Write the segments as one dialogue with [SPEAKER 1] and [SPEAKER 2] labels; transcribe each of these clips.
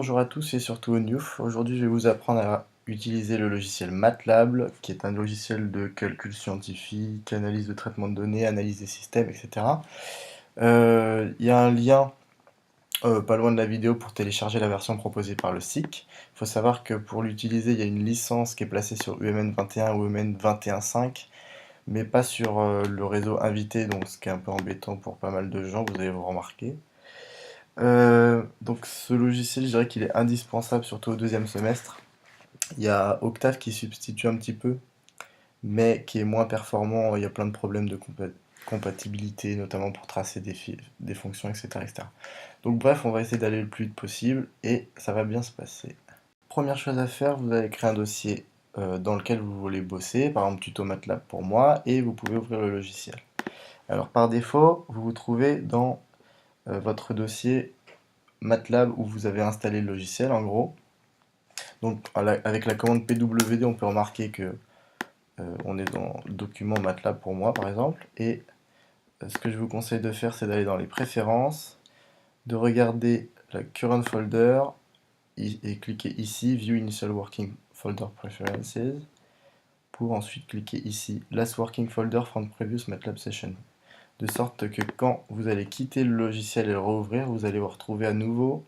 [SPEAKER 1] Bonjour à tous et surtout aux Newf. Aujourd'hui, je vais vous apprendre à utiliser le logiciel MATLAB, qui est un logiciel de calcul scientifique, analyse de traitement de données, analyse des systèmes, etc. Il y a un lien pas loin de la vidéo pour télécharger la version proposée par le SIC. Il faut savoir que pour l'utiliser, il y a une licence qui est placée sur UMN 21 ou UMN 21.5, mais pas sur le réseau invité, donc ce qui est un peu embêtant pour pas mal de gens, vous allez vous remarquer. Donc ce logiciel, je dirais qu'il est indispensable, surtout au deuxième semestre. Il y a Octave qui substitue un petit peu, mais qui est moins performant. Il y a plein de problèmes de compatibilité, notamment pour tracer des fonctions, etc., etc. Donc bref, on va essayer d'aller le plus vite possible et ça va bien se passer. Première chose à faire, vous allez créer un dossier dans lequel vous voulez bosser, par exemple tuto MATLAB pour moi, et vous pouvez ouvrir le logiciel. Alors par défaut, vous vous trouvez dans votre dossier MATLAB où vous avez installé le logiciel en gros. Donc avec la commande pwd, on peut remarquer que on est dans le document MATLAB pour moi par exemple. Et ce que je vous conseille de faire, c'est d'aller dans les préférences, de regarder la current folder et cliquer ici View Initial Working Folder Preferences pour ensuite cliquer ici Last Working Folder from Previous MATLAB Session. De sorte que quand vous allez quitter le logiciel et le rouvrir, vous allez vous retrouver à nouveau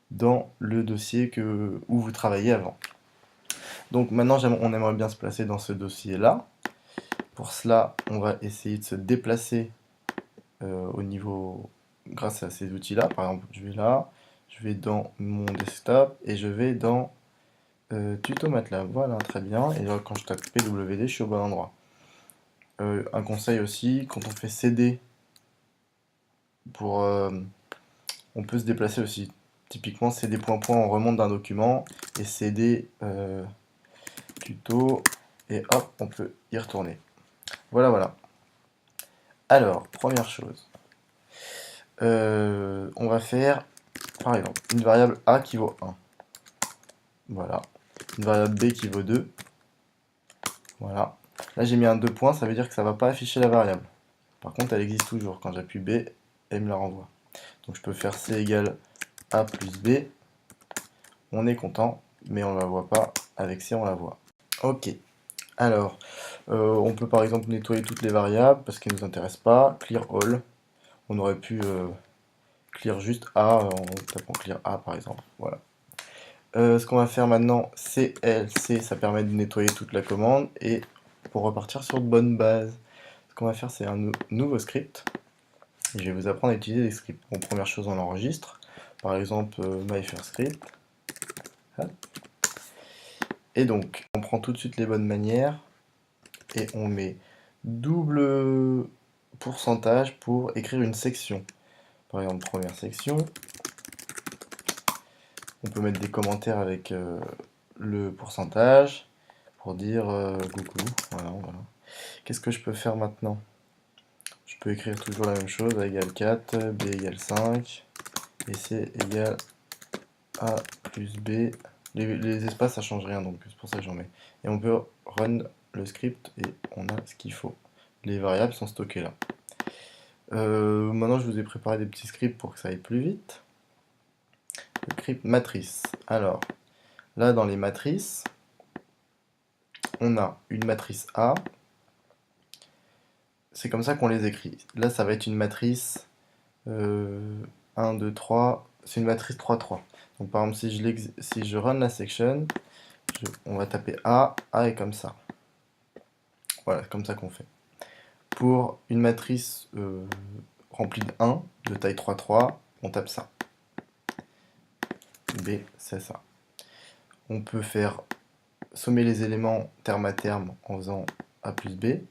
[SPEAKER 1] dans le dossier où vous travaillez avant. Donc maintenant, on aimerait bien se placer dans ce dossier-là. Pour cela, on va essayer de se déplacer au niveau, grâce à ces outils-là. Par exemple, je vais là, je vais dans mon desktop et je vais dans Tuto MATLAB. Voilà, très bien. Et là, quand je tape PWD, je suis au bon endroit. Un conseil aussi, quand on fait CD, on peut se déplacer aussi. Typiquement, CD point point, on remonte d'un document et CD tuto et hop, on peut y retourner. Voilà, voilà. Alors, première chose, on va faire, par exemple, une variable A qui vaut 1. Voilà. Une variable B qui vaut 2. Voilà. Là, j'ai mis un 2 points, ça veut dire que ça ne va pas afficher la variable. Par contre, elle existe toujours. Quand j'appuie B, elle me la renvoie. Donc, je peux faire C égale A plus B. On est content, mais on ne la voit pas. Avec C, on la voit. Ok. Alors, on peut par exemple nettoyer toutes les variables parce qu'elles ne nous intéressent pas. Clear all. On aurait pu clear juste A en tapant clear A par exemple. Voilà. Ce qu'on va faire maintenant, CLC, ça permet de nettoyer toute la commande et pour repartir sur de bonnes bases. Ce qu'on va faire, c'est un nouveau script. Et je vais vous apprendre à utiliser des scripts. Bon, première chose, on l'enregistre. Par exemple, myFirstScript. Et donc, on prend tout de suite les bonnes manières et on met double pourcentage pour écrire une section. Par exemple, première section. On peut mettre des commentaires avec le pourcentage pour dire coucou. Voilà, voilà. Qu'est-ce que je peux faire maintenant? Je peux écrire toujours la même chose, A égale 4, B égale 5, et C égale A plus B. Les espaces, ça change rien, donc c'est pour ça que j'en mets. Et on peut run le script et on a ce qu'il faut. Les variables sont stockées là. Maintenant, je vous ai préparé des petits scripts pour que ça aille plus vite. Le script matrice. Alors, là, dans les matrices, on a une matrice A. C'est comme ça qu'on les écrit. Là, ça va être une matrice 1, 2, 3. C'est une matrice 3, 3. Donc, par exemple, si je run la section, on va taper A. A est comme ça. Voilà, c'est comme ça qu'on fait. Pour une matrice remplie de 1, de taille 3, 3, on tape ça. B, c'est ça. On peut faire sommer les éléments terme à terme en faisant A plus B.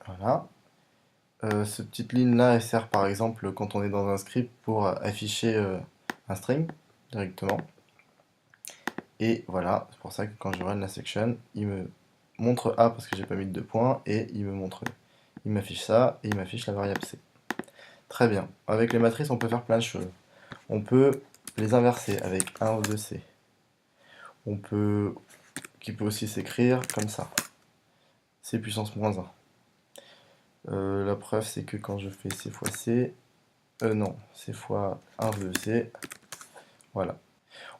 [SPEAKER 1] Voilà. Cette petite ligne là, elle sert par exemple quand on est dans un script pour afficher un string directement. Et voilà, c'est pour ça que quand je run la section, il me montre A parce que j'ai pas mis de 2 points et il m'affiche ça et il m'affiche la variable C. Très bien. Avec les matrices, on peut faire plein de choses. On peut les inverser avec 1 ou 2C. Qui peut aussi s'écrire comme ça. C puissance moins 1. La preuve, c'est que quand je fais C fois C, non, C fois 1 2C, Voilà.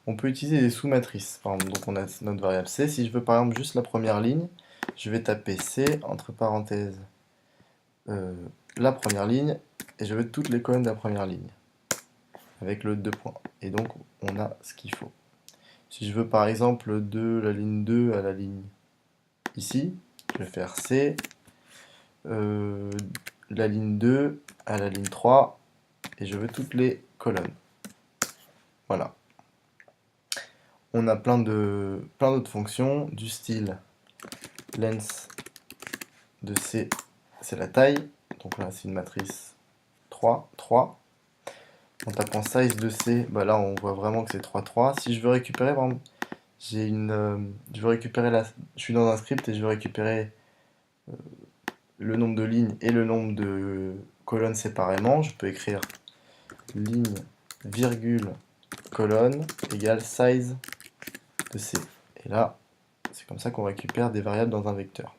[SPEAKER 1] On peut utiliser des sous-matrices. Par exemple, donc on a notre variable C. Si je veux par exemple juste la première ligne, je vais taper C, entre parenthèses, la première ligne, et je veux toutes les colonnes de la première ligne, avec le 2 points. Et donc, on a ce qu'il faut. Si je veux par exemple de la ligne 2 à la ligne ici, je vais faire C, la ligne 2 à la ligne 3, et je veux toutes les colonnes. Voilà. On a plein d'autres fonctions, du style length de C, c'est la taille. Donc là, c'est une matrice 3, 3. En tapant size de C, bah là, on voit vraiment que c'est 3, 3. Si je veux récupérer, par exemple, je veux récupérer je suis dans un script et je veux récupérer le nombre de lignes et le nombre de colonnes séparément, je peux écrire ligne, virgule, colonne égale size de C. Et là, c'est comme ça qu'on récupère des variables dans un vecteur.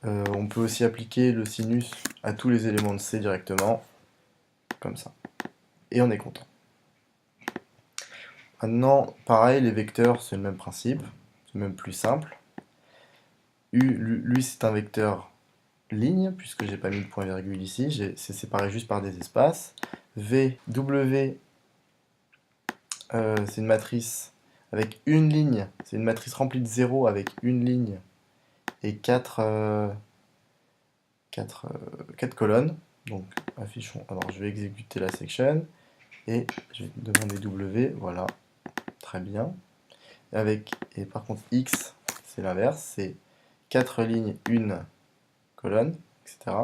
[SPEAKER 1] On peut aussi appliquer le sinus à tous les éléments de C directement, comme ça. Et on est content. Maintenant, pareil, les vecteurs, c'est le même principe, c'est même plus simple. U, lui, c'est un vecteur ligne, puisque j'ai pas mis de point virgule ici, c'est séparé juste par des espaces. V, W, c'est une matrice avec une ligne, c'est une matrice remplie de 0 avec une ligne et 4 colonnes. Donc, affichons. Alors, je vais exécuter la section et je vais demander W. Voilà, très bien. Et par contre, X, c'est l'inverse, c'est 4 lignes, une colonne, etc.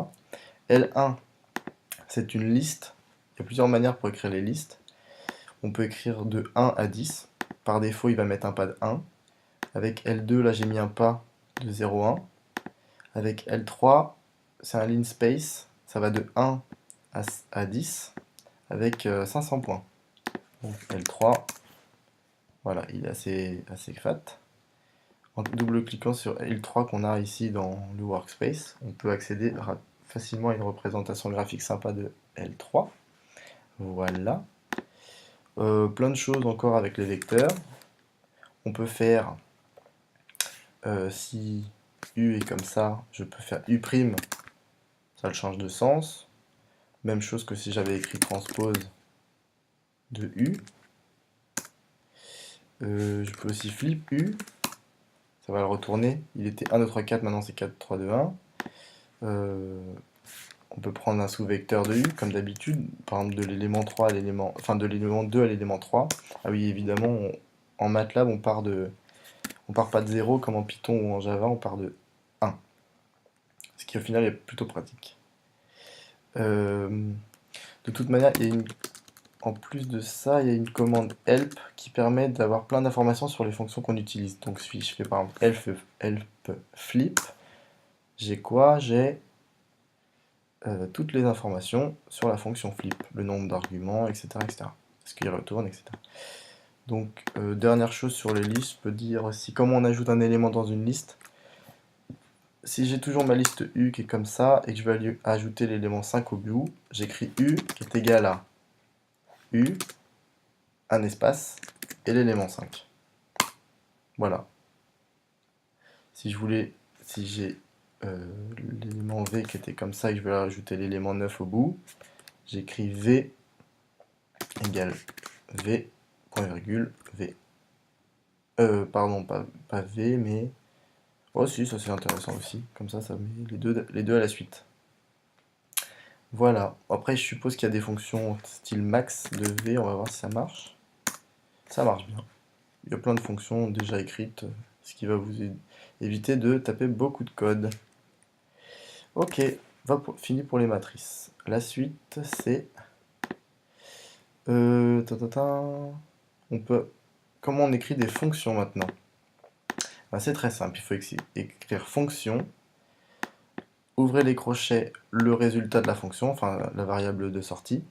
[SPEAKER 1] L1, c'est une liste. Il y a plusieurs manières pour écrire les listes. On peut écrire de 1 à 10. Par défaut, il va mettre un pas de 1. Avec L2, là, j'ai mis un pas de 0, 1. Avec L3, c'est un line space. Ça va de 1 à 10 avec 500 points. Donc L3, voilà, il est assez fat. En double-cliquant sur L3 qu'on a ici dans le workspace, on peut accéder facilement à une représentation graphique sympa de L3. Voilà. Plein de choses encore avec les vecteurs. On peut faire, si U est comme ça, je peux faire U', ça le change de sens. Même chose que si j'avais écrit transpose de U. Je peux aussi flip U, ça va le retourner. Il était 1, 2, 3, 4, maintenant c'est 4, 3, 2, 1. On peut prendre un sous-vecteur de U, comme d'habitude, par exemple de l'élément 3 à l'élément, enfin de l'élément 2 à l'élément 3. Ah oui, évidemment, en MATLAB, on part pas de 0 comme en Python ou en Java, on part de 1. Ce qui au final est plutôt pratique. De toute manière, en plus de ça, il y a une commande help qui permet d'avoir plein d'informations sur les fonctions qu'on utilise. Donc si je fais par exemple help flip, j'ai quoi? J'ai toutes les informations sur la fonction flip, le nombre d'arguments, etc., etc. Ce qu'il retourne, etc. Donc, dernière chose sur les listes, je peux dire aussi comment on ajoute un élément dans une liste. Si j'ai toujours ma liste U qui est comme ça, et que je vais ajouter l'élément 5 au bout, j'écris U qui est égal à U, un espace, et l'élément 5. Voilà. Si j'ai l'élément V qui était comme ça, et que je vais rajouter l'élément 9 au bout, j'écris V égale V, point virgule, V. Pardon, pas V, mais... Oh si, ça c'est intéressant aussi. Comme ça met les deux à la suite. Voilà. Après, je suppose qu'il y a des fonctions style max de V. On va voir si ça marche. Ça marche bien. Il y a plein de fonctions déjà écrites, ce qui va vous éviter de taper beaucoup de code. Ok, fini pour les matrices. La suite, c'est... Comment on écrit des fonctions maintenant? Ben, c'est très simple, il faut écrire fonction, ouvrez les crochets, le résultat de la fonction, enfin la variable de sortie,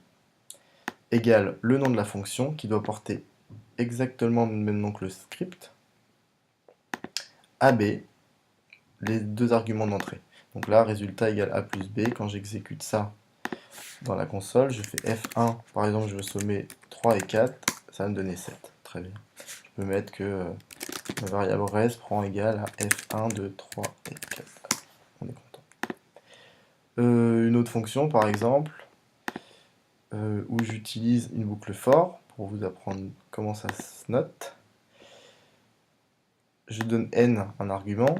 [SPEAKER 1] égale le nom de la fonction qui doit porter exactement le même nom que le script, AB, les deux arguments d'entrée. Donc là, résultat égale A plus B, quand j'exécute ça, Dans la console, je fais F1, par exemple, je veux sommer 3 et 4, ça va me donner 7. Très bien. Je peux mettre que ma variable res prend égal à F1 de 3 et 4. On est content. Une autre fonction, par exemple, où j'utilise une boucle for pour vous apprendre comment ça se note. Je donne n un argument.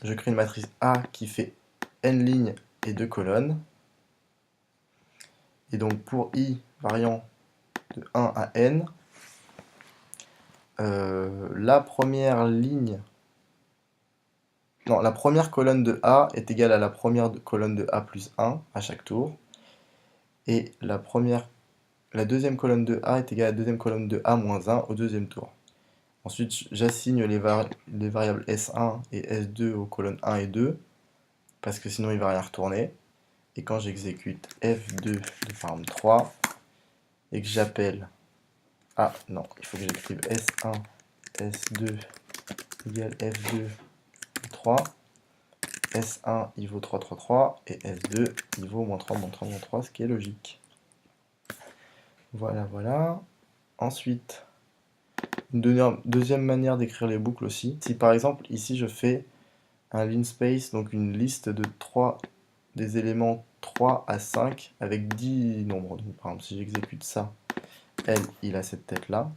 [SPEAKER 1] Je crée une matrice A qui fait n lignes et 2 colonnes. Et donc pour i variant de 1 à n, la première ligne, non, la première colonne de A est égale à la première colonne de A plus 1 à chaque tour. Et la deuxième colonne de A est égale à la deuxième colonne de A moins 1 au deuxième tour. Ensuite, j'assigne les variables S1 et S2 aux colonnes 1 et 2, parce que sinon il ne va rien retourner. Et quand j'exécute F2 de forme 3, et que j'appelle... Ah non, il faut que j'écrive S1, S2 égale F2, 3. S1 il vaut 3, 3, 3, et S2 il vaut moins 3, moins 3, moins 3, ce qui est logique. Voilà, voilà. Ensuite, une deuxième manière d'écrire les boucles aussi. Si par exemple, ici je fais un linspace, donc une liste de 3, des éléments 3 à 5 avec 10 nombres. Donc, par exemple, si j'exécute ça, L, il a cette tête-là.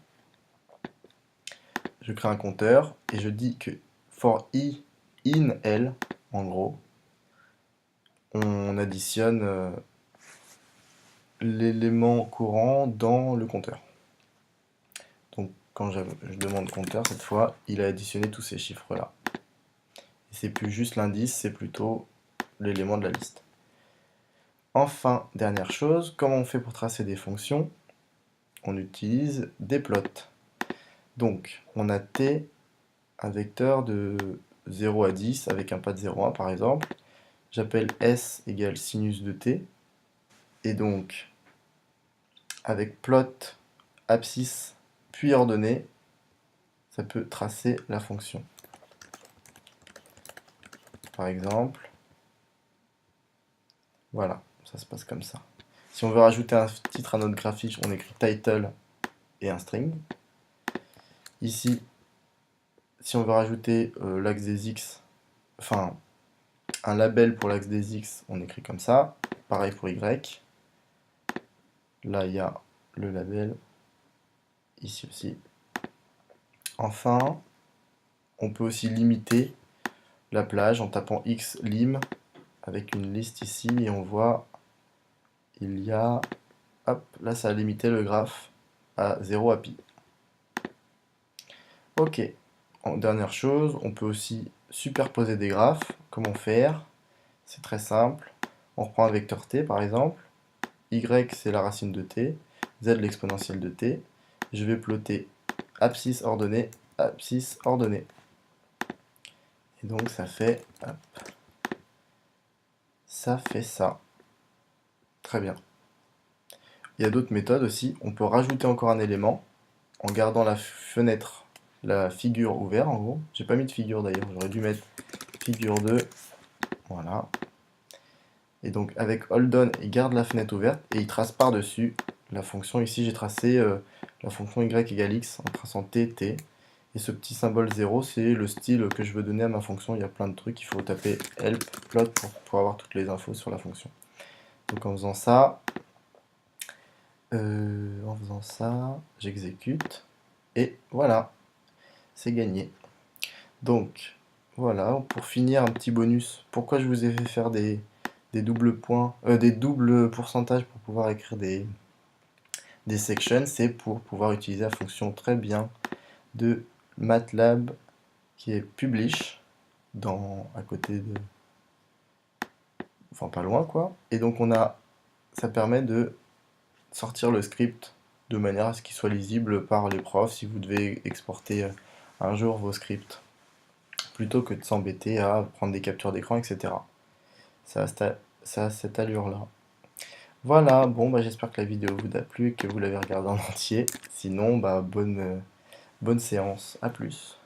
[SPEAKER 1] Je crée un compteur et je dis que for i in L, en gros, on additionne l'élément courant dans le compteur. Donc quand je demande compteur, cette fois, il a additionné tous ces chiffres-là. Et c'est plus juste l'indice, c'est plutôt l'élément de la liste. Enfin, dernière chose, comment on fait pour tracer des fonctions? On utilise des plots. Donc, on a t, un vecteur de 0 à 10 avec un pas de 0 à 1 par exemple. J'appelle s égale sinus de t. Et donc, avec plot, abscisse, puis ordonnée, ça peut tracer la fonction. Par exemple, voilà, ça se passe comme ça. Si on veut rajouter un titre à notre graphique, on écrit title et un string. Ici, si on veut rajouter l'axe des x, enfin un label pour l'axe des x, on écrit comme ça. Pareil pour y. Là, il y a le label. Ici aussi. Enfin, on peut aussi limiter la plage en tapant x lim avec une liste ici et on voit il y a, hop, là ça a limité le graphe à 0 à pi. Ok, en dernière chose, on peut aussi superposer des graphes. Comment faire? C'est très simple. On reprend un vecteur t par exemple, y c'est la racine de t, z l'exponentielle de t. Je vais plotter abscisse ordonnée, abscisse ordonnée. Et donc ça fait, hop, ça fait ça. Très bien. Il y a d'autres méthodes aussi. On peut rajouter encore un élément en gardant la fenêtre, la figure ouverte en gros. J'ai pas mis de figure d'ailleurs, j'aurais dû mettre figure 2. Voilà. Et donc avec hold on, il garde la fenêtre ouverte et il trace par-dessus la fonction. Ici j'ai tracé la fonction y égale x en traçant t, t. Et ce petit symbole 0, c'est le style que je veux donner à ma fonction. Il y a plein de trucs, il faut taper help plot pour avoir toutes les infos sur la fonction. Donc en faisant ça, j'exécute. Et voilà, c'est gagné. Donc, voilà, pour finir, un petit bonus. Pourquoi je vous ai fait faire des doubles points, des doubles pourcentages pour pouvoir écrire des sections, c'est pour pouvoir utiliser la fonction très bien de MATLAB qui est publish, à côté de... Enfin, pas loin, quoi. Et donc, ça permet de sortir le script de manière à ce qu'il soit lisible par les profs si vous devez exporter un jour vos scripts, plutôt que de s'embêter à prendre des captures d'écran, etc. Ça a cette allure-là. Voilà, bon, bah, j'espère que la vidéo vous a plu et que vous l'avez regardée en entier. Sinon, bah, bonne séance. À plus.